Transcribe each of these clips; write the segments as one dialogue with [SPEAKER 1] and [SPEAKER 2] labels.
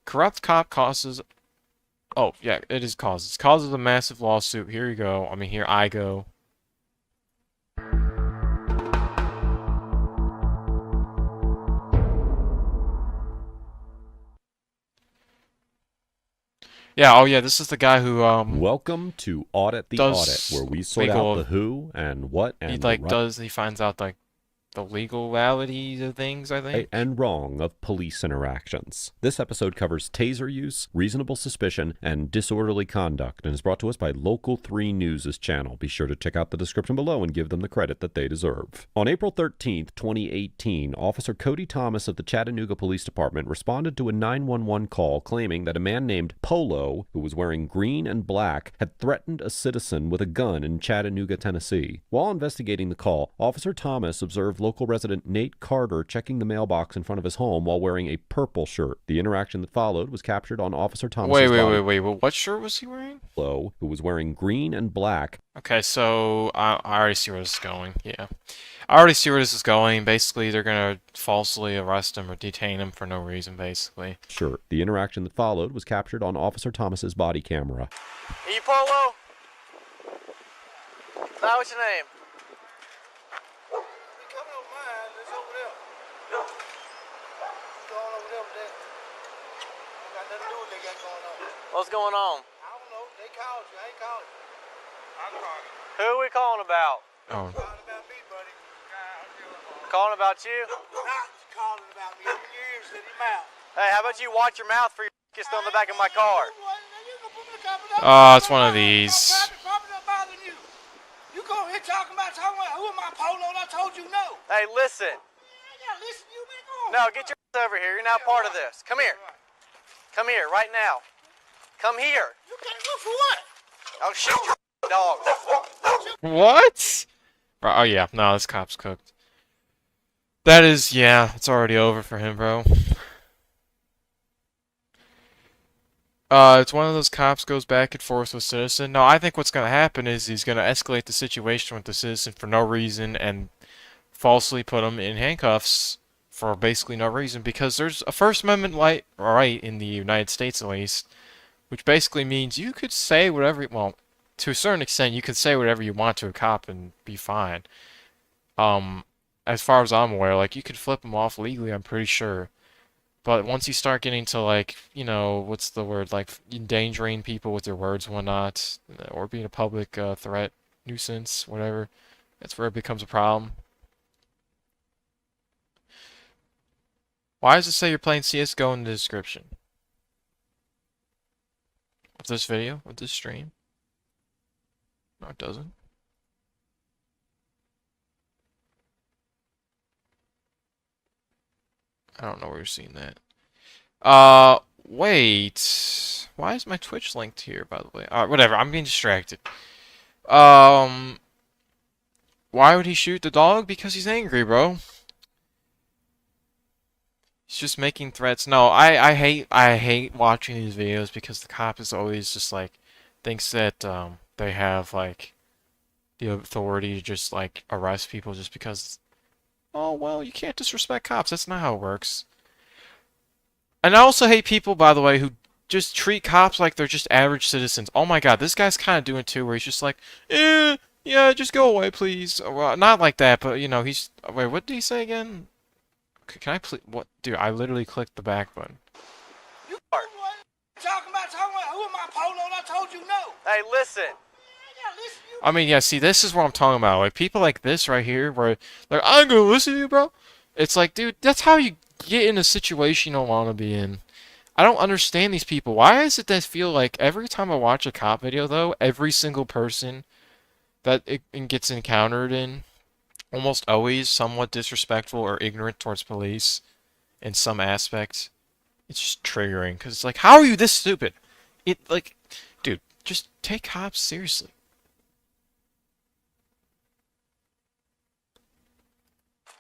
[SPEAKER 1] Corrupt cop causes... Oh, yeah, it is causes. Causes a massive lawsuit. Here you go. I mean, here I go. Yeah, oh yeah, this is the guy who,
[SPEAKER 2] Welcome to Audit the Audit,
[SPEAKER 1] does
[SPEAKER 2] where we sort out
[SPEAKER 1] legal...
[SPEAKER 2] the who and what
[SPEAKER 1] He,
[SPEAKER 2] and the
[SPEAKER 1] like, he finds out, like, the legalities of things, I
[SPEAKER 2] right
[SPEAKER 1] think.
[SPEAKER 2] and wrong of police interactions. This episode covers taser use, reasonable suspicion, and disorderly conduct, and is brought to us by Local 3 News' channel. Be sure to check out the description below and give them the credit that they deserve. On April 13th, 2018, Officer Cody Thomas of the Chattanooga Police Department responded to a 911 call claiming that a man named Polo, who was wearing green and black, had threatened a citizen with a gun in Chattanooga, Tennessee. While investigating the call, Officer Thomas observed local resident Nate Carter checking the mailbox in front of his home while wearing a purple shirt. The interaction that followed was captured on Officer Thomas's body.
[SPEAKER 1] Wait. What shirt was he wearing?
[SPEAKER 2] Polo, who was wearing green and black.
[SPEAKER 1] Okay, so I already see where this is going. Yeah. I already see where this is going. Basically, they're gonna falsely arrest him or detain him for no reason, basically.
[SPEAKER 2] Shirt. The interaction that followed was captured on Officer Thomas's body camera.
[SPEAKER 3] Are you Polo? Now, what's your name? What's going on?
[SPEAKER 4] I don't know. They called you. I ain't called you. I called you.
[SPEAKER 3] Who are we calling about?
[SPEAKER 1] Oh.
[SPEAKER 4] Calling about me, buddy.
[SPEAKER 3] Calling about you?
[SPEAKER 4] Not calling about me. Open your ears to your mouth.
[SPEAKER 3] Hey, how about you watch your mouth for your gets on the back of my car?
[SPEAKER 1] It's one of these.
[SPEAKER 4] You go here talking about who am I, Polo? And I told you no.
[SPEAKER 3] Hey, listen.
[SPEAKER 4] I gotta listen to you, man. Go on.
[SPEAKER 3] No, get your ass over here. You're not part of this. Come here. Come here, right now. Come here.
[SPEAKER 4] You can't go for what?
[SPEAKER 3] I'll shoot your dog.
[SPEAKER 1] What? Oh yeah, no, this cop's cooked. That is, yeah, it's already over for him, bro. It's one of those cops goes back and forth with citizen. No, I think what's gonna happen is he's gonna escalate the situation with the citizen for no reason and falsely put him in handcuffs for basically no reason because there's a First Amendment right in the United States at least, which basically means you could say whatever, well, to a certain extent, you can say whatever you want to a cop and be fine. As far as I'm aware, like, you could flip them off legally, I'm pretty sure. But once you start getting to, like, you know, what's the word, like, endangering people with your words and whatnot, or being a public threat, nuisance, whatever, that's where it becomes a problem. Why does it say you're playing CSGO in the description of this video, of this stream? No, it doesn't. I don't know where you're seeing that. Wait. Why is my Twitch linked here, by the way? Alright, whatever. I'm being distracted. Why would he shoot the dog? Because he's angry, bro. He's just making threats. No, I hate watching these videos because the cop is always just like thinks that they have like the authority to just like arrest people just because, oh well, you can't disrespect cops. That's not how it works. And I also hate people, by the way, who just treat cops like they're just average citizens. Oh my god, this guy's kind of doing it too, where he's just like, yeah, just go away, please. Well, not like that, but you know, he's. Wait, what did he say again? Can I please? What, dude? I literally clicked the back button.
[SPEAKER 4] You talking about who am I, Polo? And I told you no.
[SPEAKER 3] Hey, listen.
[SPEAKER 4] I gotta listen to you.
[SPEAKER 1] I mean, yeah. See, this is what I'm talking about. Like people like this right here, where like I'm gonna listen to you, bro. It's like, dude, that's how you get in a situation you don't want to be in. I don't understand these people. Why is it that I feel like every time I watch a cop video, though, every single person that it gets encountered in, almost always somewhat disrespectful or ignorant towards police in some aspect. It's just triggering because it's like, how are you this stupid? It like, dude, just take cops seriously.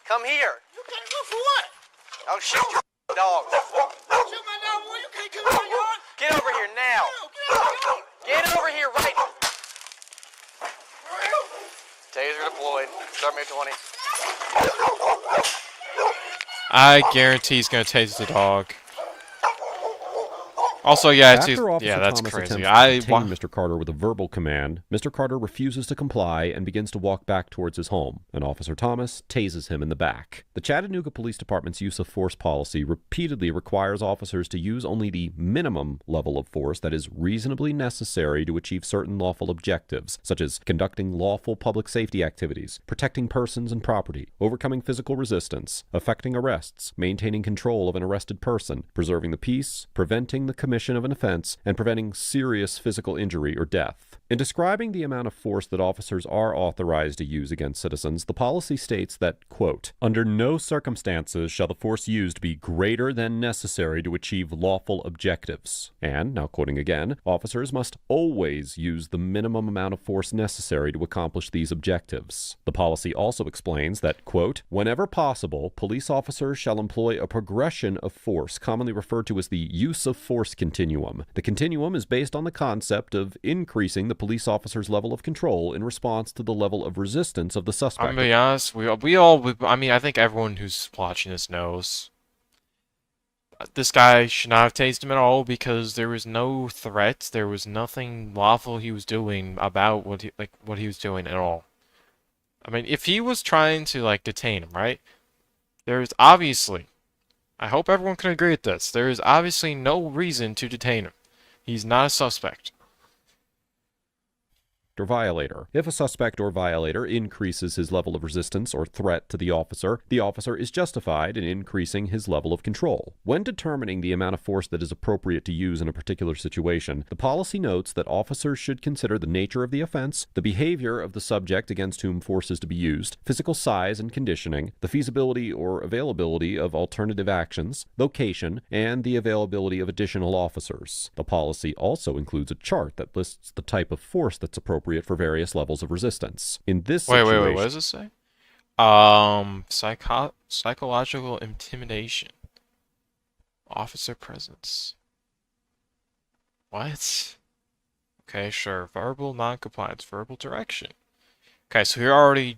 [SPEAKER 3] Come here.
[SPEAKER 4] You can't go for what?
[SPEAKER 3] I'll shoot your dog.
[SPEAKER 4] Shoot my dog, boy. You can't come in my yard.
[SPEAKER 3] Get over here now.
[SPEAKER 4] Get out of my yard.
[SPEAKER 3] Get over here right. Taser deployed. Start me at 20.
[SPEAKER 1] I guarantee he's gonna tase the dog. Also, yeah,
[SPEAKER 2] After Officer
[SPEAKER 1] that's
[SPEAKER 2] Thomas
[SPEAKER 1] crazy.
[SPEAKER 2] attempts to detain Mr. Carter with a verbal command, Mr. Carter refuses to comply and begins to walk back towards his home, and Officer Thomas tases him in the back. The Chattanooga Police Department's use of force policy repeatedly requires officers to use only the minimum level of force that is reasonably necessary to achieve certain lawful objectives, such as conducting lawful public safety activities, protecting persons and property, overcoming physical resistance, effecting arrests, maintaining control of an arrested person, preserving the peace, preventing the commission of an offense, and preventing serious physical injury or death. In describing the amount of force that officers are authorized to use against citizens, the policy states that, quote, "Under no circumstances shall the force used be greater than necessary to achieve lawful objectives." And, now quoting again, officers must always use the minimum amount of force necessary to accomplish these objectives. The policy also explains that, quote, "Whenever possible, police officers shall employ a progression of force, commonly referred to as the use of force continuum. The continuum is based on the concept of increasing the police officer's level of control in response to the level of resistance of the suspect."
[SPEAKER 1] I'm gonna be honest, I think everyone who's watching this knows this guy should not have tased him at all because there was no threat, there was nothing lawful he was doing about what he was doing at all. I mean, if he was trying to detain him, right? There's obviously, I hope everyone can agree with this, there is obviously no reason to detain him. He's not a suspect.
[SPEAKER 2] Or violator. If a suspect or violator increases his level of resistance or threat to the officer is justified in increasing his level of control. When determining the amount of force that is appropriate to use in a particular situation, the policy notes that officers should consider the nature of the offense, the behavior of the subject against whom force is to be used, physical size and conditioning, the feasibility or availability of alternative actions, location, and the availability of additional officers. The policy also includes a chart that lists the type of force that's appropriate for various levels of resistance. In this situation...
[SPEAKER 1] Wait, what does it say? Psychological intimidation. Officer presence. What? Okay, sure. Verbal non-compliance. Verbal direction. Okay, so he already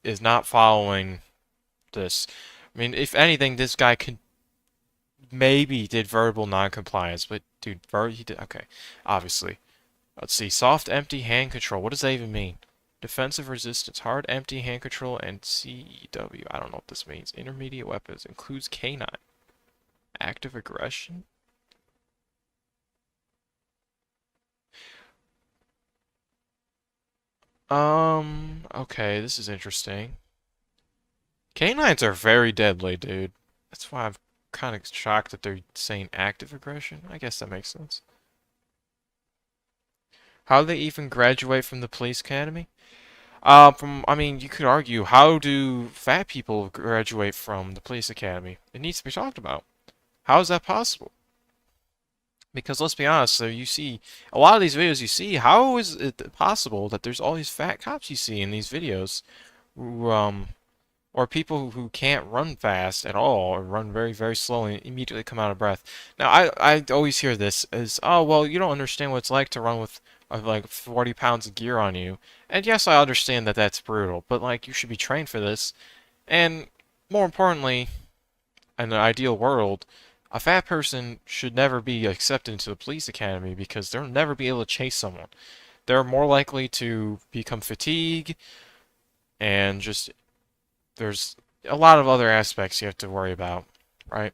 [SPEAKER 1] is not following this. I mean, if anything, this guy could maybe did verbal non-compliance, but dude, he did... Okay, obviously. Let's see. Soft, empty hand control. What does that even mean? Defensive resistance. Hard, empty hand control, and CEW. I don't know what this means. Intermediate weapons. Includes K9. Active aggression? Okay, this is interesting. K9s are very deadly, dude. That's why I'm kind of shocked that they're saying active aggression. I guess that makes sense. How do they even graduate from the police academy? I mean, you could argue, how do fat people graduate from the police academy? It needs to be talked about. How is that possible? Because let's be honest, so you see, a lot of these videos you see, how is it possible that there's all these fat cops you see in these videos who, or people who can't run fast at all, or run very, very slowly and immediately come out of breath. Now, I always hear this as, oh, well, you don't understand what it's like to run with like 40 pounds of gear on you. And yes, I understand that that's brutal, but you should be trained for this. And more importantly, in an ideal world, a fat person should never be accepted into the police academy because they'll never be able to chase someone. They're more likely to become fatigued, and just there's a lot of other aspects you have to worry about, right?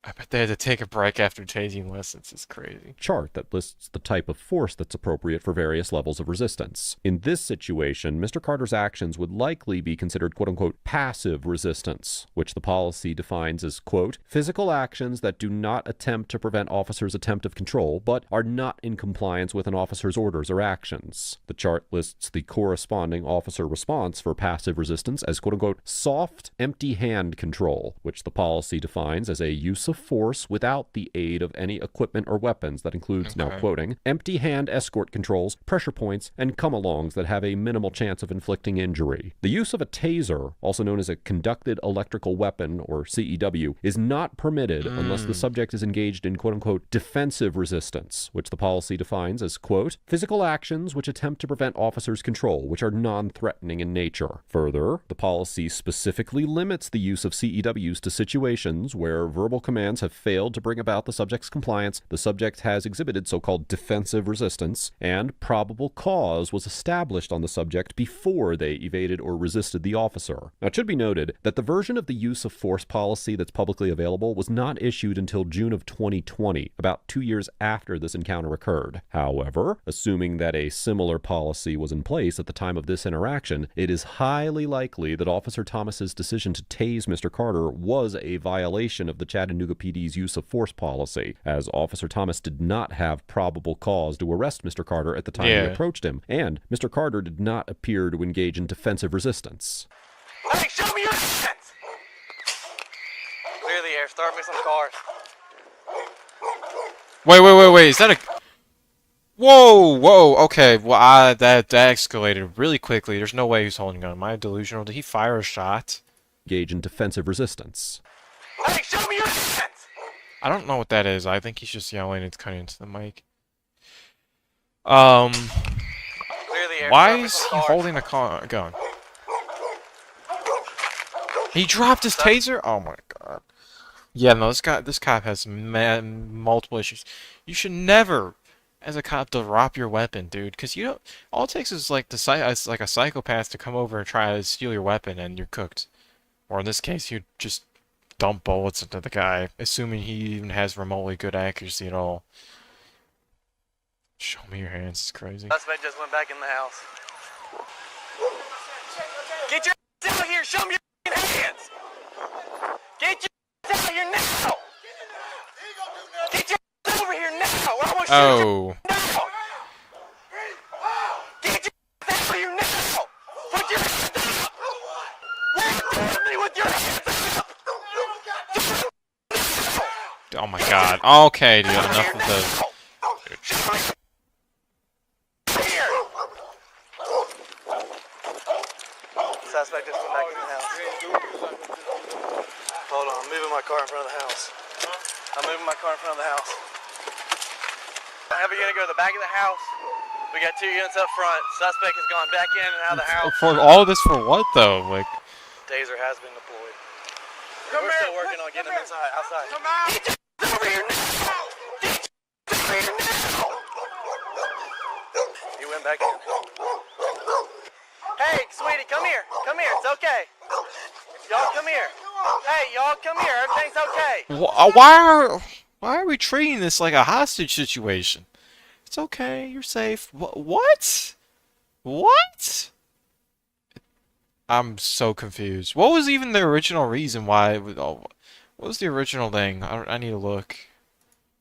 [SPEAKER 1] I bet they had to take a break after tasing lessons. It's crazy.
[SPEAKER 2] Chart that lists the type of force that's appropriate for various levels of resistance. In this situation, Mr. Carter's actions would likely be considered quote-unquote passive resistance, which the policy defines as, quote, physical actions that do not attempt to prevent officers' attempt of control, but are not in compliance with an officer's orders or actions. The chart lists the corresponding officer response for passive resistance as quote-unquote soft, empty hand control, which the policy defines as a use of of force without the aid of any equipment or weapons. That includes, now
[SPEAKER 1] Okay.
[SPEAKER 2] quoting, empty hand escort controls, pressure points, and come-alongs that have a minimal chance of inflicting injury. The use of a taser, also known as a conducted electrical weapon, or CEW, is not permitted unless the subject is engaged in quote-unquote defensive resistance, which the policy defines as, quote, physical actions which attempt to prevent officers' control, which are non-threatening in nature. Further, the policy specifically limits the use of CEWs to situations where verbal commands have failed to bring about the subject's compliance, the subject has exhibited so-called defensive resistance, and probable cause was established on the subject before they evaded or resisted the officer. Now, it should be noted that the version of the use of force policy that's publicly available was not issued until June of 2020, about 2 years after this encounter occurred. However, assuming that a similar policy was in place at the time of this interaction, it is highly likely that Officer Thomas's decision to tase Mr. Carter was a violation of the Chattanooga PD's use of force policy, as Officer Thomas did not have probable cause to arrest Mr. Carter at the time he approached him, and Mr. Carter did not appear to engage in defensive resistance.
[SPEAKER 3] Hey, show me your hands! Clear the air. Start me some cars.
[SPEAKER 1] Wait. Is that a... Whoa. Okay. Well, that escalated really quickly. There's no way he's holding on. Am I delusional? Did he fire a shot?
[SPEAKER 2] Engage in defensive resistance.
[SPEAKER 3] Hey, show me your hands!
[SPEAKER 1] I don't know what that is. I think he's just yelling. It's cutting into the mic.
[SPEAKER 3] Clear the air.
[SPEAKER 1] Why
[SPEAKER 3] Start me
[SPEAKER 1] is
[SPEAKER 3] some
[SPEAKER 1] he
[SPEAKER 3] cars.
[SPEAKER 1] holding a gun? He dropped his taser? Oh my god. Yeah, no, this cop has multiple issues. You should never, as a cop, drop your weapon, dude, because you don't. All it takes is like like a psychopath to come over and try to steal your weapon, and you're cooked. Or in this case, you just dump bullets into the guy, assuming he even has remotely good accuracy at all. Show me your hands. It's crazy.
[SPEAKER 3] Suspect just went back in the house. Get your ass out here. Show me your hands. Get your ass out here now. Get your ass over here now. Or I'm gonna shoot
[SPEAKER 1] Oh.
[SPEAKER 3] you now. Get your ass out here now. Put your hands up. Walk me with your hands up.
[SPEAKER 1] Oh my god. Okay, dude. Enough of the.
[SPEAKER 3] Here. Suspect just went back in the house. Hold on, I'm moving my car in front of the house. Are we gonna go to the back of the house? We got 2 units up front. Suspect has gone back in and out of the house.
[SPEAKER 1] For all this for what though? Like.
[SPEAKER 3] Taser has been deployed.
[SPEAKER 4] Come
[SPEAKER 3] We're
[SPEAKER 4] here,
[SPEAKER 3] still working on getting him outside.
[SPEAKER 4] Come out.
[SPEAKER 3] Get your over here now! Get your over here now! He went back in. Hey, sweetie, come here. Come here. It's okay. Y'all come here. Hey, y'all come here. Everything's okay.
[SPEAKER 1] Why are we treating this like a hostage situation? It's okay. You're safe. What? What? I'm so confused. What was even the original reason why? What was the original thing? I need to look.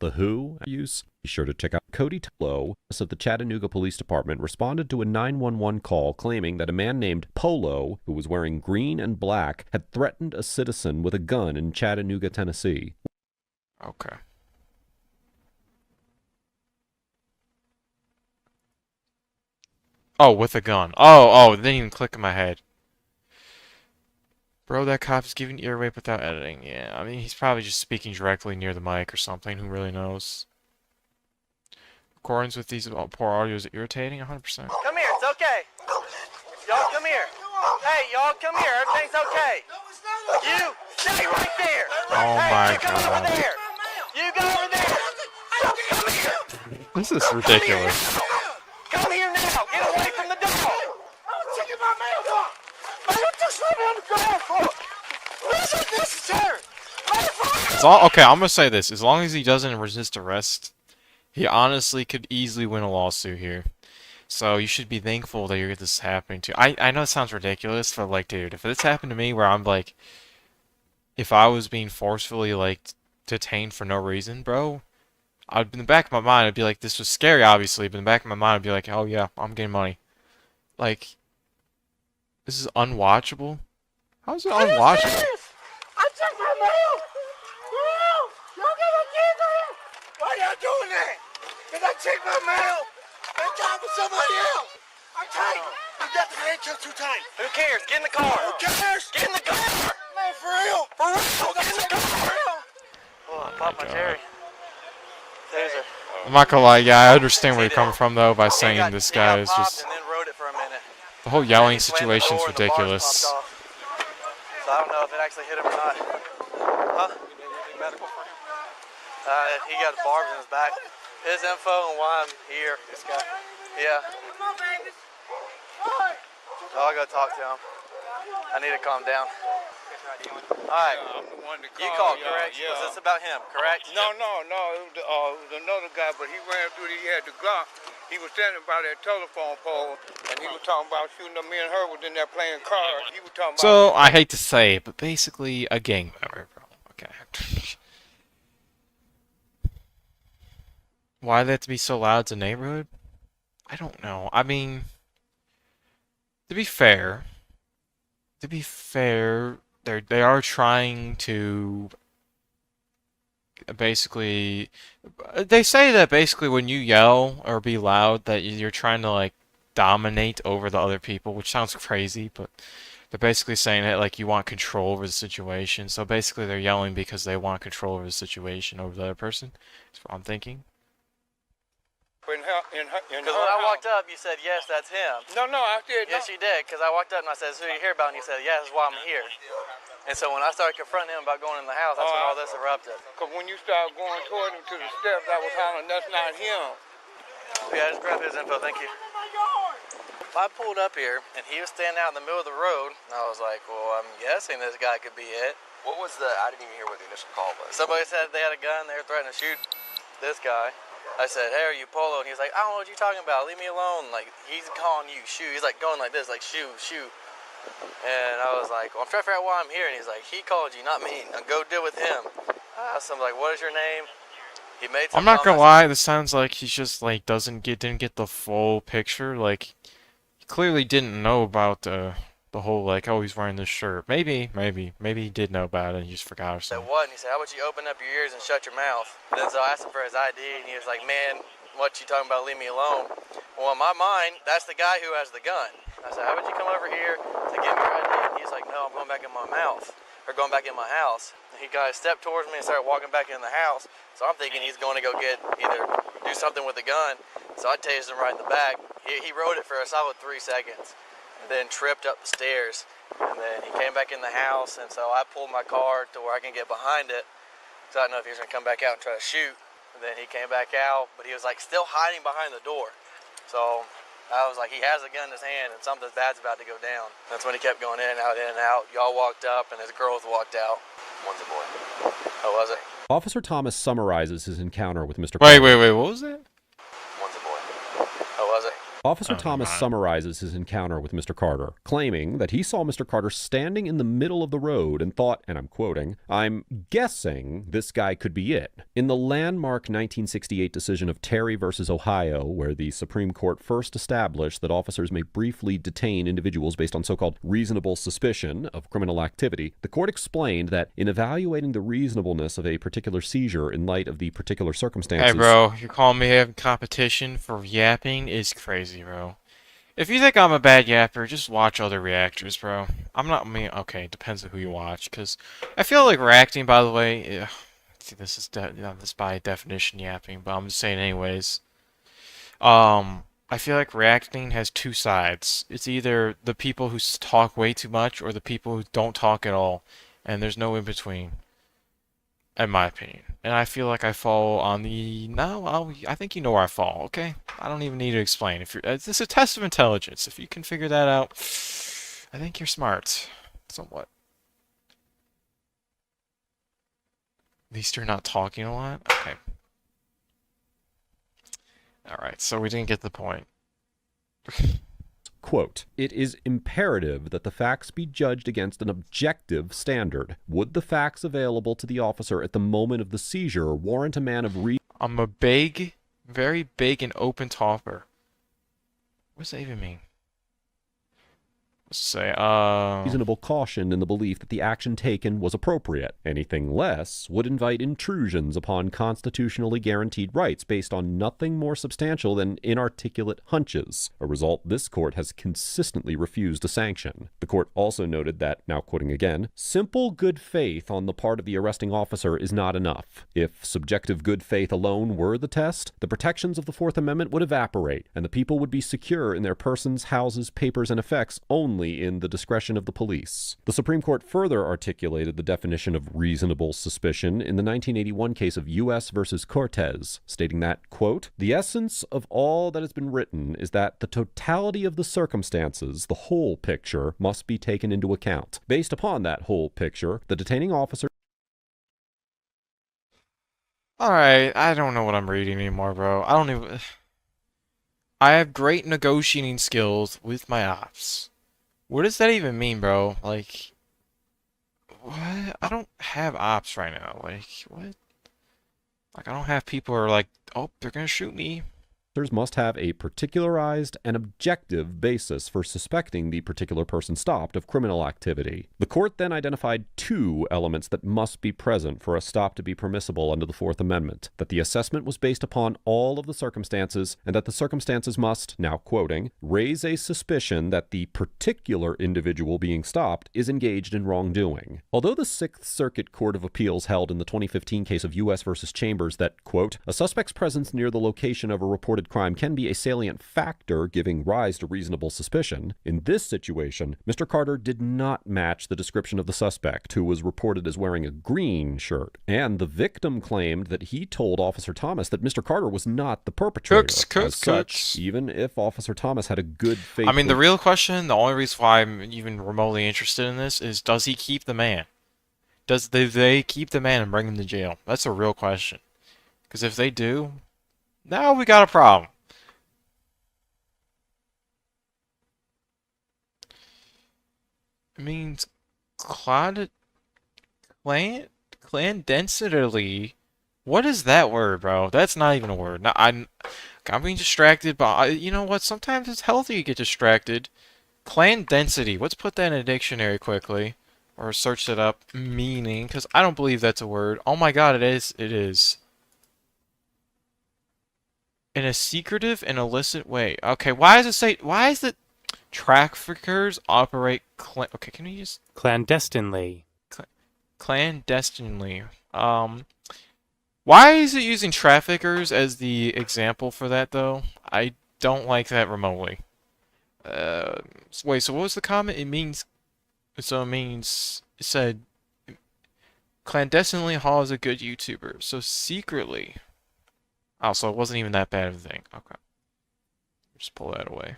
[SPEAKER 2] The Who use. Be sure to check out Cody Tello of the Chattanooga Police Department responded to a 911 call claiming that a man named Polo, who was wearing green and black, had threatened a citizen with a gun in Chattanooga, Tennessee.
[SPEAKER 1] Okay. Oh, with a gun. Oh, it didn't even click in my head. Bro, that cop is giving ear rape without editing. Yeah, I mean, he's probably just speaking directly near the mic or something. Who really knows? Recordings with these poor audio is irritating, 100%.
[SPEAKER 3] Come here. It's okay. Y'all come here. Hey, y'all come here. Everything's okay. You stay right there.
[SPEAKER 1] Oh
[SPEAKER 3] Hey,
[SPEAKER 1] my
[SPEAKER 3] you go over
[SPEAKER 1] god.
[SPEAKER 3] there. You go over there. Come here.
[SPEAKER 1] This is ridiculous.
[SPEAKER 3] Come here now. Get away from the dog.
[SPEAKER 4] I'm taking my mail off. Man, what you slapping on the ground for? This is necessary.
[SPEAKER 1] Okay, I'm gonna say this. As long as he doesn't resist arrest, he honestly could easily win a lawsuit here. So you should be thankful that this is happening to. I know it sounds ridiculous, but like, dude, if this happened to me, where I'm like, if I was being forcefully like detained for no reason, bro, I'd in the back of my mind, I'd be like, this was scary, obviously, but in the back of my mind, I'd be like, oh yeah, I'm getting money. Like, this is unwatchable. How is it unwatchable?
[SPEAKER 4] I took my mail. take my mail and talk with somebody else. I'm tight. You got the handcuffs too tight.
[SPEAKER 3] Who cares? Get in the car.
[SPEAKER 4] Who cares?
[SPEAKER 3] Get in the car.
[SPEAKER 4] Man, for real.
[SPEAKER 3] For real. Get in the car. Oh, I popped my
[SPEAKER 1] God.
[SPEAKER 3] cherry. Taser.
[SPEAKER 1] I'm not gonna lie, yeah, I understand where
[SPEAKER 3] He
[SPEAKER 1] you're coming
[SPEAKER 3] did.
[SPEAKER 1] from though by
[SPEAKER 3] He
[SPEAKER 1] saying
[SPEAKER 3] got-
[SPEAKER 1] this
[SPEAKER 3] he got
[SPEAKER 1] guy is
[SPEAKER 3] popped
[SPEAKER 1] just
[SPEAKER 3] and then rode it for a minute.
[SPEAKER 1] the whole
[SPEAKER 3] And
[SPEAKER 1] yelling
[SPEAKER 3] he slammed the
[SPEAKER 1] situation's
[SPEAKER 3] door and the bars
[SPEAKER 1] ridiculous.
[SPEAKER 3] popped off. So I don't know if it actually hit him or not. Huh?
[SPEAKER 4] Medical for him.
[SPEAKER 3] He got barbs in his back. His info and why I'm here. This guy. Yeah.
[SPEAKER 4] Come on, baby.
[SPEAKER 3] So I'll go talk to him. I need to calm down. Alright.
[SPEAKER 5] I'm the one that
[SPEAKER 3] You
[SPEAKER 5] called
[SPEAKER 3] called,
[SPEAKER 5] y'all,
[SPEAKER 3] correct?
[SPEAKER 5] Yeah.
[SPEAKER 3] Was this about him, correct?
[SPEAKER 5] No. It was another guy, but he ran through. He had the Glock. He was standing by that telephone pole, and he was talking about shooting. Me and her was in there playing cards. He was talking about.
[SPEAKER 1] So I hate to say it, but basically a gang member, bro. Okay. Why they have to be so loud in the neighborhood? I don't know. I mean, to be fair, they are trying to basically. They say that basically when you yell or be loud, that you're trying to like dominate over the other people, which sounds crazy, but they're basically saying that like you want control over the situation. So basically, they're yelling because they want control over the situation over the other person. That's what I'm thinking.
[SPEAKER 5] In
[SPEAKER 3] Because when I walked up, you said, yes, that's him.
[SPEAKER 5] No, I said
[SPEAKER 3] Yes, you did. Because I walked up and I said, who you hear about? And you said, yeah, that's why I'm here. And so when I started confronting him about going in the house, that's when all this erupted.
[SPEAKER 5] Because when you started going toward him to the steps, I was hollering, "That's not him."
[SPEAKER 3] Yeah, just grab his info. Thank you. I pulled up here, and he was standing out in the middle of the road. And I was like, well, I'm guessing this guy could be it.
[SPEAKER 6] What was the? I didn't even hear what the initial call was.
[SPEAKER 3] Somebody said they had a gun. They were threatening to shoot this guy. I said, hey, are you Polo? And he was like, I don't know what you're talking about. Leave me alone. Like, he's calling you, shoot. He's like going like this, like, shoot. And I was like, well, I'm trying to figure out why I'm here. And he's like, he called you, not me. Now go deal with him. So I'm like, what is your name? He made some
[SPEAKER 1] I'm not gonna
[SPEAKER 3] comments.
[SPEAKER 1] lie. This sounds like he's just like didn't get the full picture. Like, he clearly didn't know about the whole like, oh, he's wearing this shirt. Maybe he did know about it and he just forgot or
[SPEAKER 3] I said,
[SPEAKER 1] something.
[SPEAKER 3] what? And he said, how about you open up your ears and shut your mouth? And then so I asked him for his ID, and he was like, man, what you talking about? Leave me alone. Well, in my mind, that's the guy who has the gun. I said, how about you come over here to give me your ID? And he's like, no, I'm going back in my mouth, or going back in my house. And he kind of stepped towards me and started walking back in the house. So I'm thinking he's going to go do something with the gun. So I tased him right in the back. He rode it for a solid 3 seconds. Then tripped up the stairs, and then he came back in the house, and so I pulled my car to where I can get behind it, so I didn't know if he was going to come back out and try to shoot. And then he came back out, but he was like still hiding behind the door. So I was like, he has a gun in his hand and something bad's about to go down. That's when he kept going in and out. Y'all walked up and his girls walked out.
[SPEAKER 6] One's a boy.
[SPEAKER 3] Oh, was it?
[SPEAKER 2] Officer Thomas summarizes his encounter with Mr.
[SPEAKER 1] Wait,
[SPEAKER 2] Carter.
[SPEAKER 1] what was that?
[SPEAKER 6] One's a boy.
[SPEAKER 3] Oh, was it?
[SPEAKER 2] Officer
[SPEAKER 1] Oh,
[SPEAKER 2] Thomas
[SPEAKER 1] my.
[SPEAKER 2] summarizes his encounter with Mr. Carter, claiming that he saw Mr. Carter standing in the middle of the road and thought, and I'm quoting, "I'm guessing this guy could be it." In the landmark 1968 decision of Terry versus Ohio, where the Supreme Court first established that officers may briefly detain individuals based on so-called reasonable suspicion of criminal activity, the court explained that in evaluating the reasonableness of a particular seizure in light of the particular circumstances...
[SPEAKER 1] Hey, bro, you're calling me having competition for yapping is crazy, bro. If you think I'm a bad yapper, just watch other reactors, bro. I'm not me. Okay, depends on who you watch, because I feel like reacting. By the way, see, this is this by definition yapping, but I'm just saying anyways. I feel like reacting has two sides. It's either the people who talk way too much or the people who don't talk at all, and there's no in between. In my opinion. And I feel like I fall on the... No, I think you know where I fall, okay? I don't even need to explain. If you're, this is a test of intelligence. If you can figure that out, I think you're smart. Somewhat. At least you're not talking a lot? Okay. Alright, so we didn't get the point.
[SPEAKER 2] Quote, "It is imperative that the facts be judged against an objective standard. Would the facts available to the officer at the moment of the seizure warrant a man of
[SPEAKER 1] I'm a big, very big and open talker. What does that even mean? let's say,
[SPEAKER 2] reasonable caution in the belief that the action taken was appropriate. Anything less would invite intrusions upon constitutionally guaranteed rights based on nothing more substantial than inarticulate hunches, a result this court has consistently refused to sanction. The court also noted that, now quoting again, simple good faith on the part of the arresting officer is not enough. If subjective good faith alone were the test, the protections of the Fourth Amendment would evaporate, and the people would be secure in their persons, houses, papers, and effects only in the discretion of the police. The Supreme Court further articulated the definition of reasonable suspicion in the 1981 case of U.S. versus Cortez, stating that, quote, the essence of all that has been written is that the totality of the circumstances, the whole picture, must be taken into account. Based upon that whole picture, the detaining officer
[SPEAKER 1] alright, I don't know what I'm reading anymore, bro. I don't even... I have great negotiating skills with my ops. What does that even mean, bro? Like, what? I don't have ops right now. Like, what? Like, I don't have people who are like, oh, they're gonna shoot me.
[SPEAKER 2] must have a particularized and objective basis for suspecting the particular person stopped of criminal activity. The court then identified two elements that must be present for a stop to be permissible under the Fourth Amendment: that the assessment was based upon all of the circumstances, and that the circumstances must, now quoting, raise a suspicion that the particular individual being stopped is engaged in wrongdoing. Although the Sixth Circuit Court of Appeals held in the 2015 case of U.S. versus Chambers that, quote, a suspect's presence near the location of a reported crime can be a salient factor giving rise to reasonable suspicion, in this situation, Mr. Carter did not match the description of the suspect, who was reported as wearing a green shirt, and the victim claimed that he told Officer Thomas that Mr. Carter was not the perpetrator. As such, even if Officer Thomas had a good faith...
[SPEAKER 1] I mean, the real question, the only reason why I'm even remotely interested in this is, does he keep the man? Does they keep the man and bring him to jail? That's a real question. Because if they do, now we got a problem. It means clandestinely. What is that word, bro? That's not even a word. Now, I'm being distracted, but you know what? Sometimes it's healthy to get distracted. Clandestiny. Let's put that in a dictionary quickly. Or search it up. Meaning, because I don't believe that's a word. Oh my god, it is. It is. In a secretive and illicit way. Okay, why does it say... Why is it... Traffickers operate... Okay, can you just...
[SPEAKER 7] Clandestinely.
[SPEAKER 1] Clandestinely. Why is it using traffickers as the example for that, though? I don't like that remotely. Wait, so what was the comment? It means... So it means... It said... Clandestinely Hall is a good YouTuber. So secretly... Oh, so it wasn't even that bad of a thing. Okay. Just pull that away.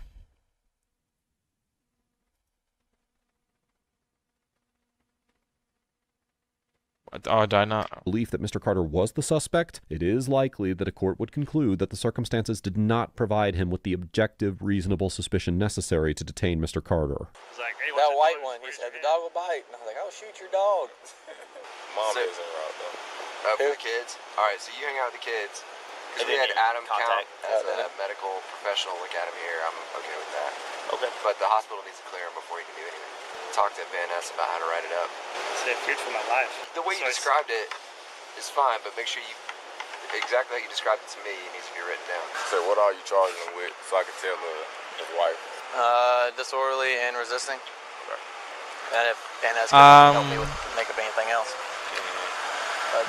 [SPEAKER 1] Oh, did I not?
[SPEAKER 2] Belief that Mr. Carter was the suspect, it is likely that a court would conclude that the circumstances did not provide him with the objective, reasonable suspicion necessary to detain Mr. Carter.
[SPEAKER 3] Like, hey, that white one, he said, the dog will bite. And I was like, I'll shoot your dog.
[SPEAKER 6] Mom is in route, though. For the kids? Alright, so you hang out with the kids. Because we had Adam count as a medical professional look at him here. I'm okay with that. Okay. But the hospital needs to clear him before he can do anything. Talk to Van Ness about how to write it up.
[SPEAKER 8] Say feared for my life.
[SPEAKER 6] The way you described it is fine, but make sure you... Exactly how you described it to me, it needs to be written down.
[SPEAKER 9] So what are you charging him with so I can tell his wife?
[SPEAKER 3] Disorderly and resisting.
[SPEAKER 9] Okay.
[SPEAKER 3] And if Van Ness could help me with make up anything else.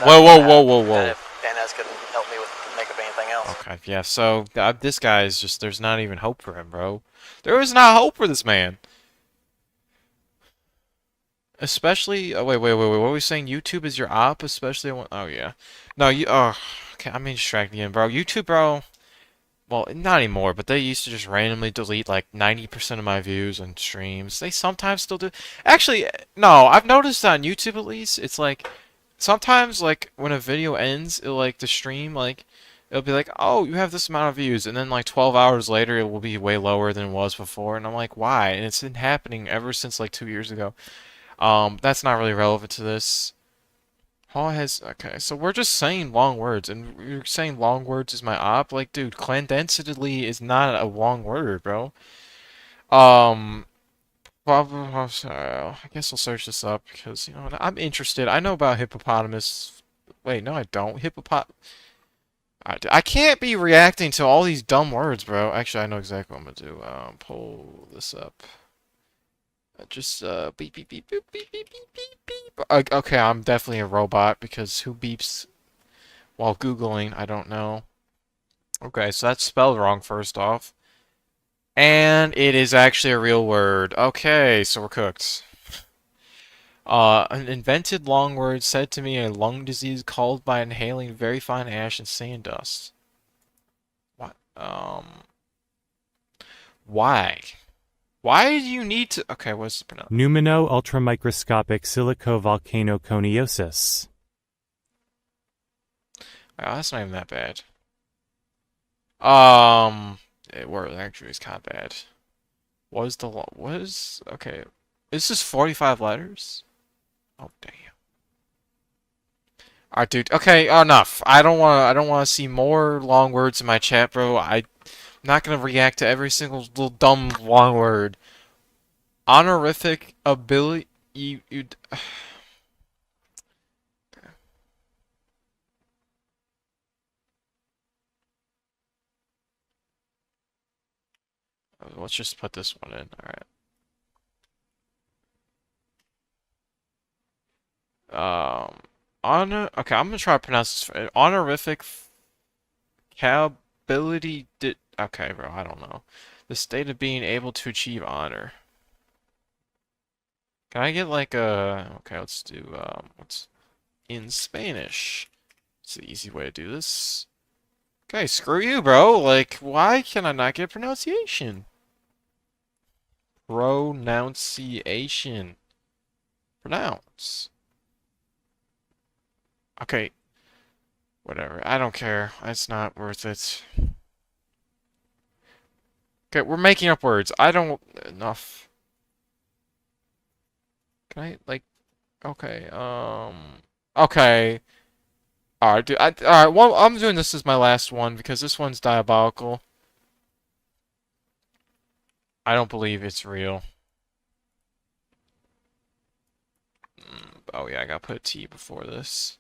[SPEAKER 1] Whoa.
[SPEAKER 3] And if Van Ness could help me with make up anything else.
[SPEAKER 1] Okay, yeah, so this guy is just, there's not even hope for him, bro. There is not hope for this man. Especially, wait, what were we saying? YouTube is your op, especially when, oh yeah. No, okay, I'm being distracted again, bro. YouTube, bro, well, not anymore, but they used to just randomly delete like 90% of my views and streams. They sometimes still do. Actually, no, I've noticed on YouTube at least, it's like, sometimes, like, when a video ends, it'll, like, the stream, like, it'll be like, oh, you have this amount of views, and then, like, 12 hours later, it will be way lower than it was before, and I'm like, why? And it's been happening ever since, like, 2 years ago. That's not really relevant to this. Hall has, okay, so we're just saying long words, and you're saying long words is my op? Like, dude, clandestinely is not a long word, bro. I guess I'll search this up because, you know, I'm interested. I know about hippopotamus. Wait, no, I don't. I can't be reacting to all these dumb words, bro. Actually, I know exactly what I'm gonna do. Pull this up. Just beep beep beep beep beep beep beep beep beep. Okay, I'm definitely a robot because who beeps while Googling? I don't know. Okay, so that's spelled wrong first off. And it is actually a real word. Okay, so we're cooked. An invented long word said to mean a lung disease caused by inhaling very fine ash and sand dust. What? Why? Why do you need to? Okay, what's the pronoun?
[SPEAKER 7] Pneumano-ultramicroscopic silicovolcanoconiosis.
[SPEAKER 1] Oh, that's not even that bad. It actually is kind of bad. Okay? Is this 45 letters? Oh damn. Alright, dude. Okay, enough. I don't want to see more long words in my chat, bro. I'm not gonna react to every single little dumb long word. Honorific ability. You. Let's just put this one in. Alright. Okay, I'm gonna try to pronounce this. Honorific capability. Okay, bro. I don't know. The state of being able to achieve honor. Can I get like a? Okay, let's do what's in Spanish. It's the easy way to do this. Okay, screw you, bro. Like, why can I not get pronunciation? Pronunciation. Pronounce. Okay. Whatever. I don't care. It's not worth it. Okay, we're making up words. I don't... Enough. Can I, like... Okay, Okay. Alright, dude. Alright, well, I'm doing this as my last one because this one's diabolical. I don't believe it's real. Oh yeah, I gotta put a T before this.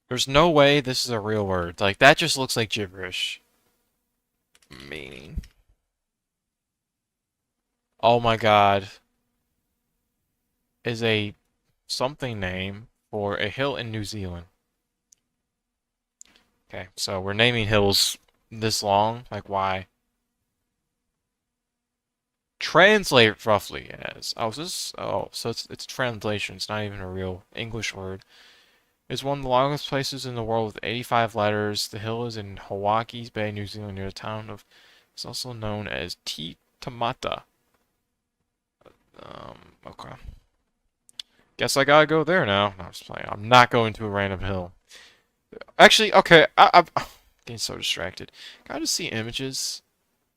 [SPEAKER 1] There's no way this is a real word. Like, that just looks like gibberish. Meaning. Oh my god. Is a something name for a hill in New Zealand. Okay, so we're naming hills this long. Like, why? Translate roughly as. Oh, so it's translation. It's not even a real English word. It's one of the longest places in the world with 85 letters. The hill is in Hawke's Bay, New Zealand, near the town of. It's also known as Te Tamata. Okay. Guess I gotta go there now. No, I'm just playing. I'm not going to a random hill. Actually, okay. I'm getting so distracted. Can I just see images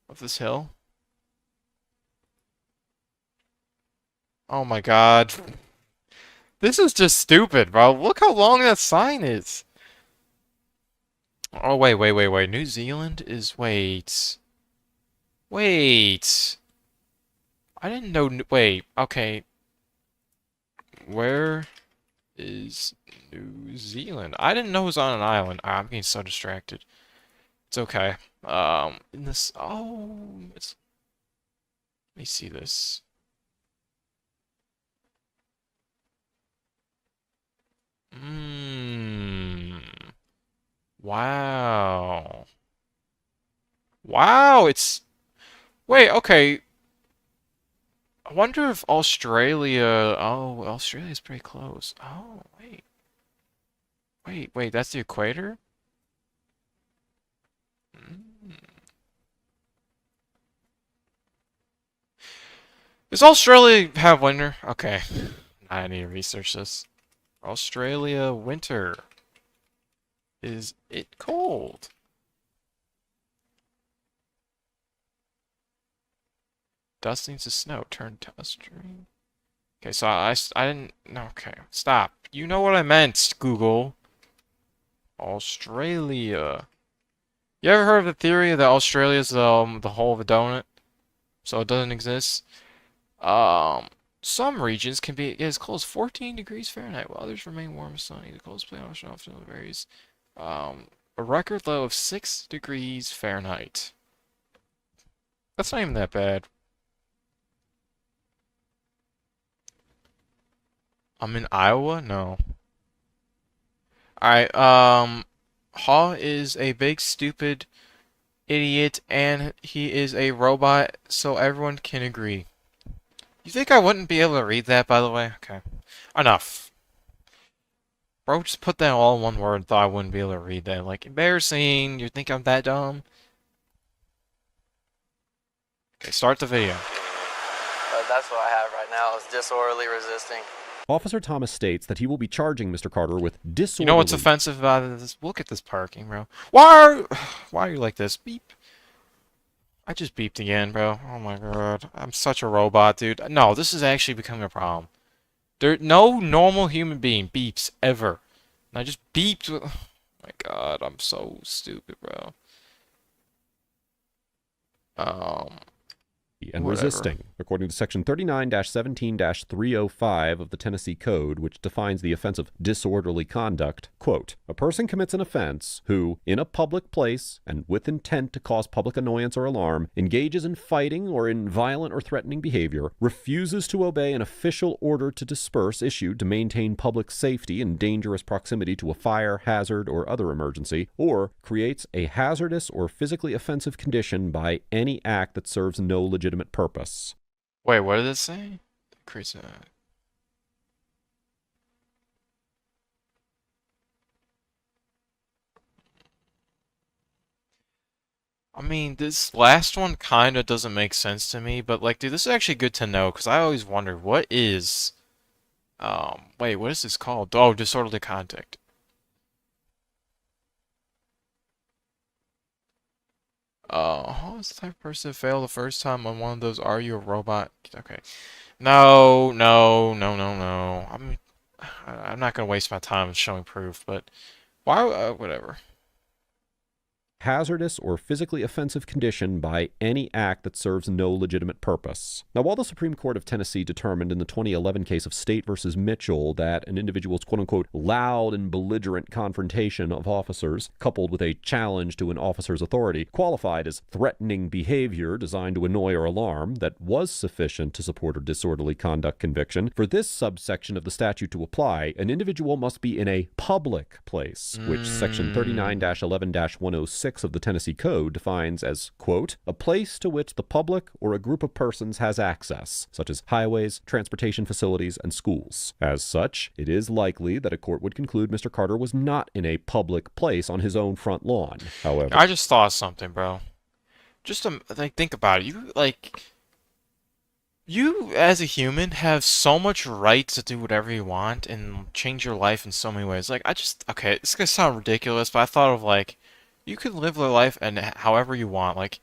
[SPEAKER 1] of this hill? Oh my god. This is just stupid, bro. Look how long that sign is. Oh, wait. New Zealand is... Wait. Wait. I didn't know... Wait, okay. Where is New Zealand? I didn't know it was on an island. I'm getting so distracted. It's okay. In this... Oh, it's... Let me see this. Wow. Wow, it's... Wait, okay. I wonder if Australia... Oh, Australia's pretty close. Oh, wait. Wait, that's the equator? Mm. Does Australia have winter? Okay. I need to research this. Australia winter. Is it cold? Dusting to snow. Turn dusting. Okay, so I didn't... Okay, stop. You know what I meant, Google. Australia. You ever heard of the theory that Australia is the hole of a donut? So it doesn't exist? Um, Some regions can be as cold as 14 degrees Fahrenheit, while others remain warm and sunny. The coldest place ocean often varies. A record low of 6 degrees Fahrenheit. That's not even that bad. I'm in Iowa? No. Alright, Haw is a big stupid idiot and he is a robot, so everyone can agree. You think I wouldn't be able to read that, by the way? Okay. Enough. Bro, just put that all in one word and thought I wouldn't be able to read that. Like, embarrassing. You think I'm that dumb? Okay, start the video.
[SPEAKER 3] That's what I have right now, is disorderly resisting.
[SPEAKER 2] Officer Thomas states that he will be charging Mr. Carter with disorderly...
[SPEAKER 1] You know what's offensive about this? Look at this parking, bro. Why are you like this? Beep. I just beeped again, bro. Oh my god. I'm such a robot, dude. No, this is actually becoming a problem. No normal human being beeps ever. And I just beeped with... Oh my god, I'm so stupid, bro.
[SPEAKER 2] and
[SPEAKER 1] Whatever.
[SPEAKER 2] resisting, according to Section 39-17-305 of the Tennessee Code, which defines the offense of disorderly conduct. Quote, a person commits an offense who, in a public place and with intent to cause public annoyance or alarm, engages in fighting or in violent or threatening behavior, refuses to obey an official order to disperse issued to maintain public safety in dangerous proximity to a fire, hazard, or other emergency, or creates a hazardous or physically offensive condition by any act that serves no legitimate purpose.
[SPEAKER 1] Wait, what did it say? Creates a... I mean, this last one kind of doesn't make sense to me, but like, dude, this is actually good to know, because I always wondered, what is... wait, what is this called? Oh, disorderly conduct. How is the type of person to fail the first time on one of those Are You a Robot? Okay. No, no, no, no, no. I'm not gonna waste my time showing proof, but why, whatever.
[SPEAKER 2] Hazardous or physically offensive condition by any act that serves no legitimate purpose. Now, while the Supreme Court of Tennessee determined in the 2011 case of State versus Mitchell that an individual's quote-unquote loud and belligerent confrontation of officers, coupled with a challenge to an officer's authority, qualified as threatening behavior designed to annoy or alarm, that was sufficient to support a disorderly conduct conviction, for this subsection of the statute to apply, an individual must be in a public place, which Section 39-11-106 of the Tennessee Code defines as, quote, a place to which the public or a group of persons has access, such as highways, transportation facilities, and schools. As such, it is likely that a court would conclude Mr. Carter was not in a public place on his own front lawn. However,
[SPEAKER 1] I just thought of something, bro. Just like, think about it. You as a human have so much right to do whatever you want and change your life in so many ways. Like, okay, it's gonna sound ridiculous, but I thought of like, you could live your life and however you want. Like,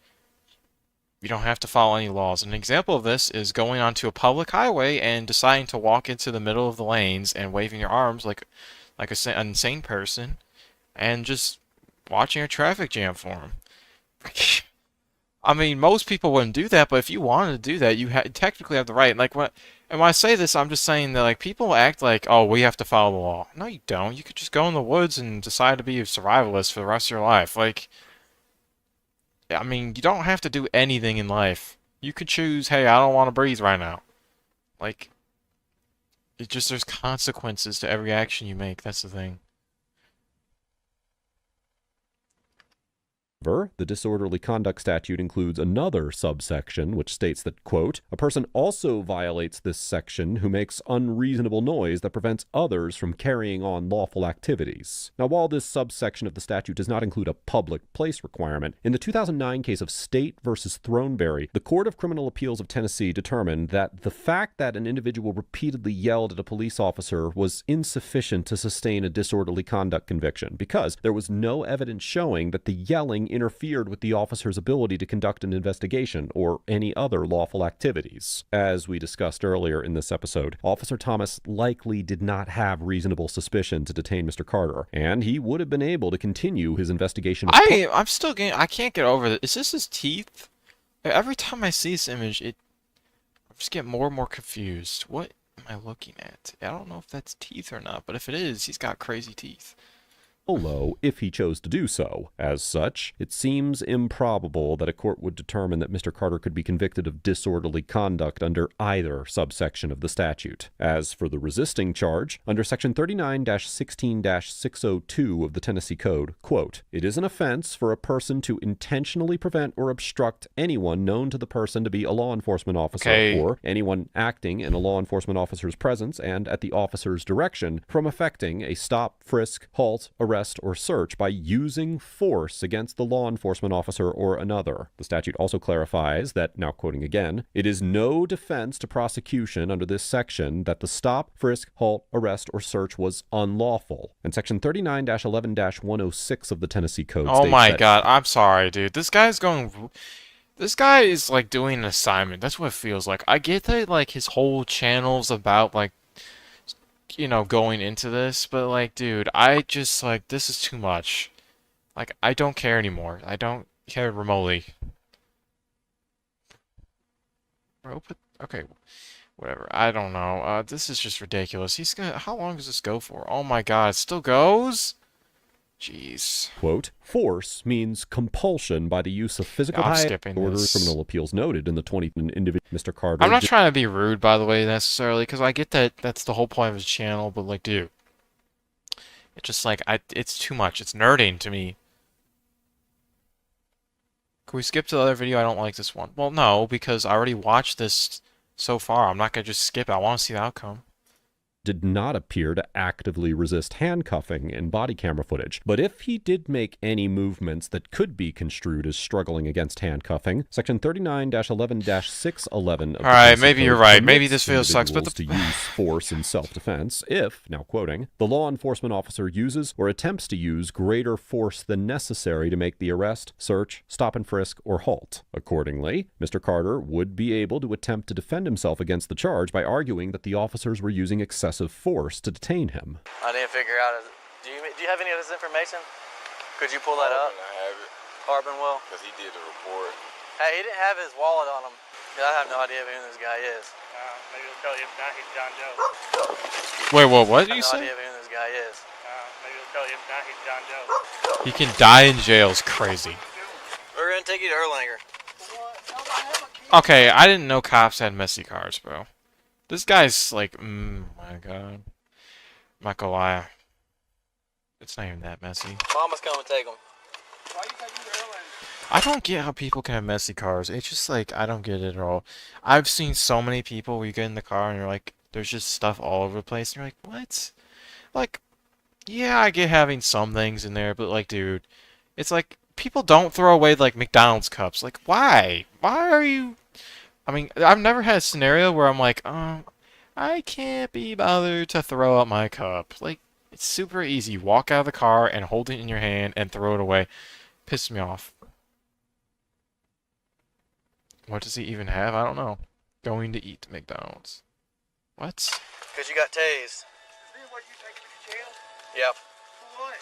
[SPEAKER 1] you don't have to follow any laws. An example of this is going onto a public highway and deciding to walk into the middle of the lanes and waving your arms like an insane person, and just watching a traffic jam form. I mean, most people wouldn't do that, but if you wanted to do that, you technically have the right. Like, and when I say this, I'm just saying that like people act like, oh, we have to follow the law. No, you don't. You could just go in the woods and decide to be a survivalist for the rest of your life. Like, I mean, you don't have to do anything in life. You could choose, hey, I don't want to breathe right now. Like, there's consequences to every action you make. That's the thing.
[SPEAKER 2] the disorderly conduct statute includes another subsection which states that, quote, a person also violates this section who makes unreasonable noise that prevents others from carrying on lawful activities. Now, while this subsection of the statute does not include a public place requirement, in the 2009 case of State versus Throneberry, the Court of Criminal Appeals of Tennessee determined that the fact that an individual repeatedly yelled at a police officer was insufficient to sustain a disorderly conduct conviction because there was no evidence showing that the yelling interfered with the officer's ability to conduct an investigation or any other lawful activities. As we discussed earlier in this episode, Officer Thomas likely did not have reasonable suspicion to detain Mr. Carter, and he would have been able to continue his investigation.
[SPEAKER 1] I'm still getting, I can't get over it. Is this his teeth? Every time I see this image, just get more and more confused. What am I looking at? I don't know if that's teeth or not, but if it is, he's got crazy teeth.
[SPEAKER 2] Low if he chose to do so. As such, it seems improbable that a court would determine that Mr. Carter could be convicted of disorderly conduct under either subsection of the statute. As for the resisting charge, under Section 39-16-602 of the Tennessee Code, quote, it is an offense for a person to intentionally prevent or obstruct anyone known to the person to be a law enforcement officer or anyone acting in a law enforcement officer's presence and at the officer's direction from effecting a stop, frisk, halt, arrest, or search by using force against the law enforcement officer or another. The statute also clarifies that, now quoting again, it is no defense to prosecution under this section that the stop, frisk, halt, arrest, or search was unlawful. And Section 39-11-106 of the Tennessee Code
[SPEAKER 1] Oh
[SPEAKER 2] states
[SPEAKER 1] my
[SPEAKER 2] that,
[SPEAKER 1] god, I'm sorry, dude. This guy is like doing an assignment. That's what it feels like. I get that like his whole channel's about like, you know, going into this, but like, dude, I just like, this is too much. Like, I don't care anymore. I don't care remotely. Bro, okay, whatever. I don't know. This is just ridiculous. How long does this go for? Oh my god, it still goes? Jeez.
[SPEAKER 2] quote, force means compulsion by the use of physical
[SPEAKER 1] I'm skipping
[SPEAKER 2] orders.
[SPEAKER 1] this.
[SPEAKER 2] Criminal appeals noted in the 20 individual Mr. Carter.
[SPEAKER 1] I'm not trying to be rude, by the way, necessarily, because I get that that's the whole point of his channel, but like, dude, it's just like, it's too much. It's nerding to me. Can we skip to the other video? I don't like this one. Well, no, because I already watched this so far. I'm not going to just skip it. I want to see the outcome.
[SPEAKER 2] Did not appear to actively resist handcuffing in body camera footage. But if he did make any movements that could be construed as struggling against handcuffing, Section 39-11-611 of the
[SPEAKER 1] Alright,
[SPEAKER 2] Tennessee
[SPEAKER 1] maybe you're
[SPEAKER 2] Code
[SPEAKER 1] right. Maybe
[SPEAKER 2] permits
[SPEAKER 1] this video sucks, but
[SPEAKER 2] individuals to use force in self-defense if, now quoting, the law enforcement officer uses or attempts to use greater force than necessary to make the arrest, search, stop and frisk, or halt. Accordingly, Mr. Carter would be able to attempt to defend himself against the charge by arguing that the officers were using excessive force to detain him.
[SPEAKER 3] I didn't figure out. Do you have any of this information? Could you pull that up?
[SPEAKER 9] I have it.
[SPEAKER 3] Harbin will.
[SPEAKER 9] Because he did the report.
[SPEAKER 3] Hey, he didn't have his wallet on him. I have no idea who this guy is.
[SPEAKER 5] Maybe he'll tell you if not, he's John Joe.
[SPEAKER 1] Wait, what did
[SPEAKER 3] I
[SPEAKER 1] you
[SPEAKER 3] have no
[SPEAKER 1] say?
[SPEAKER 3] idea who this guy is.
[SPEAKER 5] Maybe he'll tell you if not, he's John Joe.
[SPEAKER 1] He can die in jail is crazy.
[SPEAKER 3] We're gonna take you to Erlanger.
[SPEAKER 1] Okay, I didn't know cops had messy cars, bro. This guy's like, my god. I'm not gonna lie. It's not even that messy.
[SPEAKER 3] Mama's coming to take him.
[SPEAKER 5] Why you taking the airline?
[SPEAKER 1] I don't get how people can have messy cars. It's just like, I don't get it at all. I've seen so many people where you get in the car and you're like, there's just stuff all over the place. And you're like, what? Like, yeah, I get having some things in there, but like, dude, it's like, people don't throw away like McDonald's cups. Like, why? Why are you... I mean, I've never had a scenario where I'm like, I can't be bothered to throw out my cup. Like, it's super easy. Walk out of the car and hold it in your hand and throw it away. Pisses me off. What does he even have? I don't know. Going to eat McDonald's. What?
[SPEAKER 3] Because you got tased.
[SPEAKER 5] Is this what you taking me to jail?
[SPEAKER 3] Yep.
[SPEAKER 5] For what?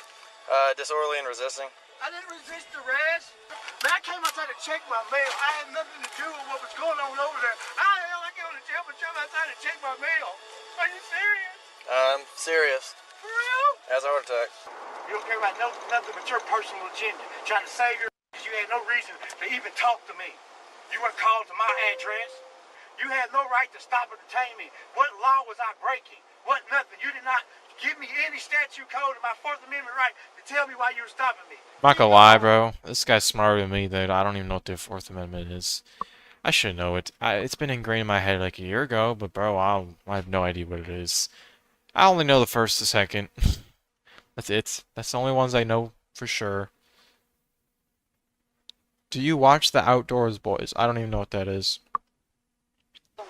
[SPEAKER 3] Disorderly and resisting.
[SPEAKER 5] I didn't resist arrest. Man, I came outside to check my mail. I had nothing to do with what was going on over there. How the hell I get on the jail but jump outside to check my mail? Are you serious?
[SPEAKER 3] I'm serious.
[SPEAKER 5] For real?
[SPEAKER 3] Has a heart attack.
[SPEAKER 5] You don't care about nothing but your personal agenda. Trying to save your because you had no reason to even talk to me. You weren't called to my address. You had no right to stop or detain me. What law was I breaking? What nothing. You did not give me any statute code of my Fourth Amendment right to tell me why you were stopping me.
[SPEAKER 1] I'm not gonna lie, bro. This guy's smarter than me, dude. I don't even know what the Fourth Amendment is. I should know it. It's been ingrained in my head like a year ago, but bro, I have no idea what it is. I only know the first, the second. That's it. That's the only ones I know for sure. Do you watch The Outdoors Boys? I don't even know what that is.
[SPEAKER 5] Well,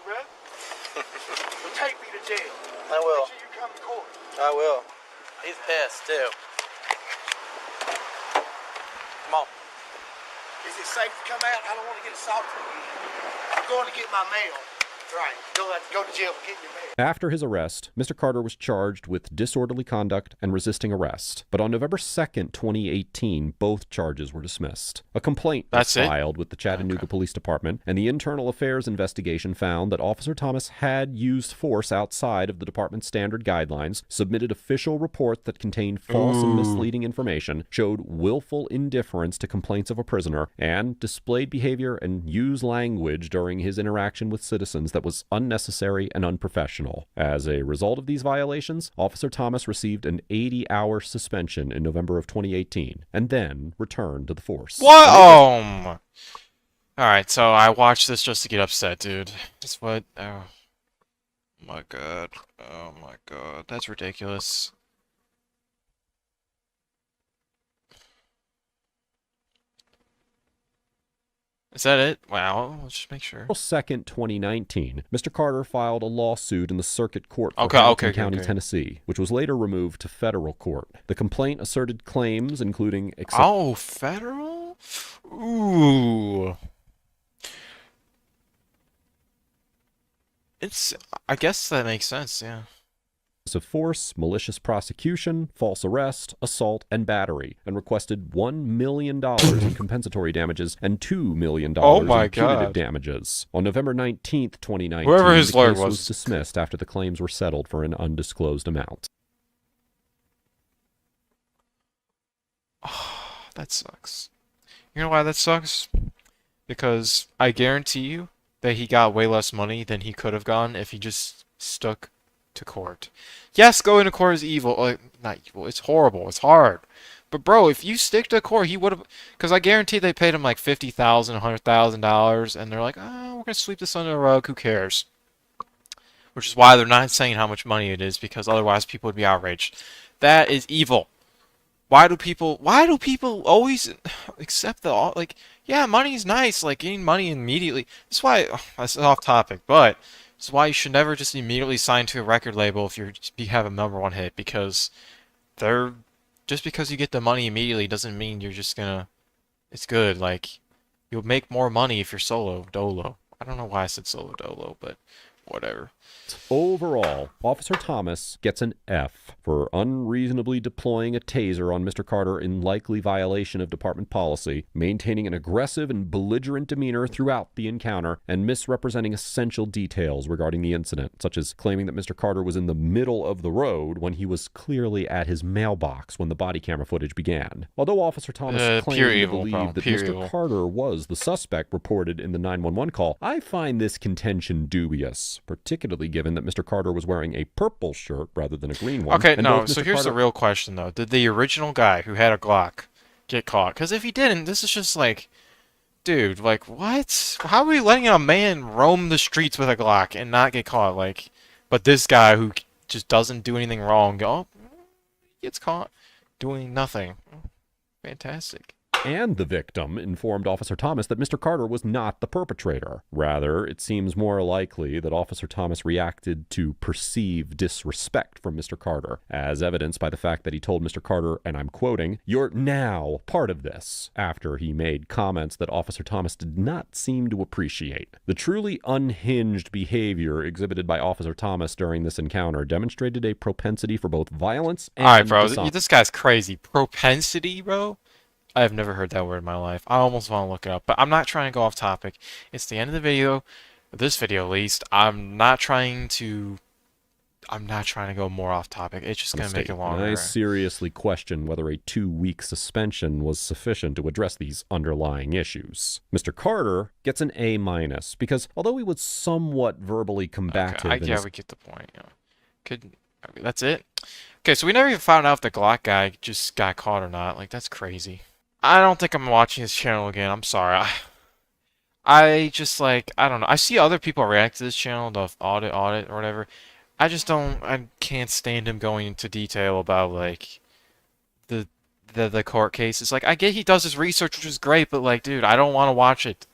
[SPEAKER 5] take me to jail.
[SPEAKER 3] I will.
[SPEAKER 5] Make sure you come to court.
[SPEAKER 3] I will. He's pissed too. Come on.
[SPEAKER 5] Is it safe to come out? I don't want to get assaulted again. I'm going to get my mail. Right. You'll have to go to jail for getting your mail.
[SPEAKER 2] After his arrest, Mr. Carter was charged with disorderly conduct and resisting arrest. But on November 2nd, 2018, both charges were dismissed. A complaint was filed with the Chattanooga Police Department, and the Internal Affairs investigation found that Officer Thomas had used force outside of the department's standard guidelines, submitted official reports that contained false and misleading information, showed willful indifference to complaints of a prisoner, and displayed behavior and used language during his interaction with citizens that was unnecessary and unprofessional. As a result of these violations, Officer Thomas received an 80-hour suspension in November of 2018, and then returned to the force.
[SPEAKER 1] What? Oh. Alright, so I watched this just to get upset, dude. That's what... Oh my god. Oh my god. That's ridiculous. Is that it? Wow, let's just make sure.
[SPEAKER 2] April 2nd, 2019, Mr. Carter filed a lawsuit in the Circuit Court for Hamilton County, Tennessee, which was later removed to federal court. The complaint asserted claims including...
[SPEAKER 1] Oh, federal? Ooh. I guess that makes sense, yeah.
[SPEAKER 2] Of force, malicious prosecution, false arrest, assault, and battery, and requested $1 million in compensatory damages and $2 million in punitive damages. On November 19th, 2019,
[SPEAKER 1] whoever his lawyer
[SPEAKER 2] case was dismissed after the claims were settled for an undisclosed amount.
[SPEAKER 1] Oh, that sucks. You know why that sucks? Because I guarantee you that he got way less money than he could have gotten if he just stuck to court. Yes, going to court is evil. Not evil. It's horrible. It's hard. But bro, if you stick to court, he would have. Because I guarantee they paid him like $50,000, $100,000, and they're like, oh, we're gonna sweep this under the rug. Who cares? Which is why they're not saying how much money it is, because otherwise people would be outraged. That is evil. Why do people always accept yeah, money's nice, like getting money immediately. That's why that's off topic, but it's why you should never just immediately sign to a record label if you have a #1 hit, because just because you get the money immediately doesn't mean you're just gonna it's good. Like, you'll make more money if you're solo dolo. I don't know why I said solo dolo, but whatever.
[SPEAKER 2] Overall, Officer Thomas gets an F for unreasonably deploying a taser on Mr. Carter in likely violation of department policy, maintaining an aggressive and belligerent demeanor throughout the encounter, and misrepresenting essential details regarding the incident, such as claiming that Mr. Carter was in the middle of the road when he was clearly at his mailbox when the body camera footage began. Although Officer Thomas claimed to believe that Mr. Carter was the suspect reported in the 911 call, I find this contention dubious, particularly given that Mr. Carter was wearing a purple shirt rather than a green one.
[SPEAKER 1] Okay, no, so here's the real question, though. Did the original guy who had a Glock get caught? Because if he didn't, this is just like, dude, like, what? How are we letting a man roam the streets with a Glock and not get caught? Like, but this guy who just doesn't do anything wrong, gets caught doing nothing. Fantastic.
[SPEAKER 2] And the victim informed Officer Thomas that Mr. Carter was not the perpetrator. Rather, it seems more likely that Officer Thomas reacted to perceived disrespect from Mr. Carter, as evidenced by the fact that he told Mr. Carter, and I'm quoting, "You're now part of this," after he made comments that Officer Thomas did not seem to appreciate. The truly unhinged behavior exhibited by Officer Thomas during this encounter demonstrated a propensity for both violence and
[SPEAKER 1] Alright, bro, this guy's crazy. Propensity, bro? I've never heard that word in my life. I almost want to look it up, but I'm not trying to go off topic. It's the end of the video, this video at least. I'm not trying to go more off topic. It's just going to make it longer.
[SPEAKER 2] I seriously question whether a 2-week suspension was sufficient to address these underlying issues. Mr. Carter gets an A-, because although he was somewhat verbally combative...
[SPEAKER 1] Okay, yeah, we get the point. That's it? Okay, so we never even found out if the Glock guy just got caught or not. Like, that's crazy. I don't think I'm watching his channel again. I'm sorry. I just, like, I don't know. I see other people react to this channel, the audit or whatever. I can't stand him going into detail about, like, the court cases. Like, I get he does his research, which is great, but, like, dude, I don't want to watch it.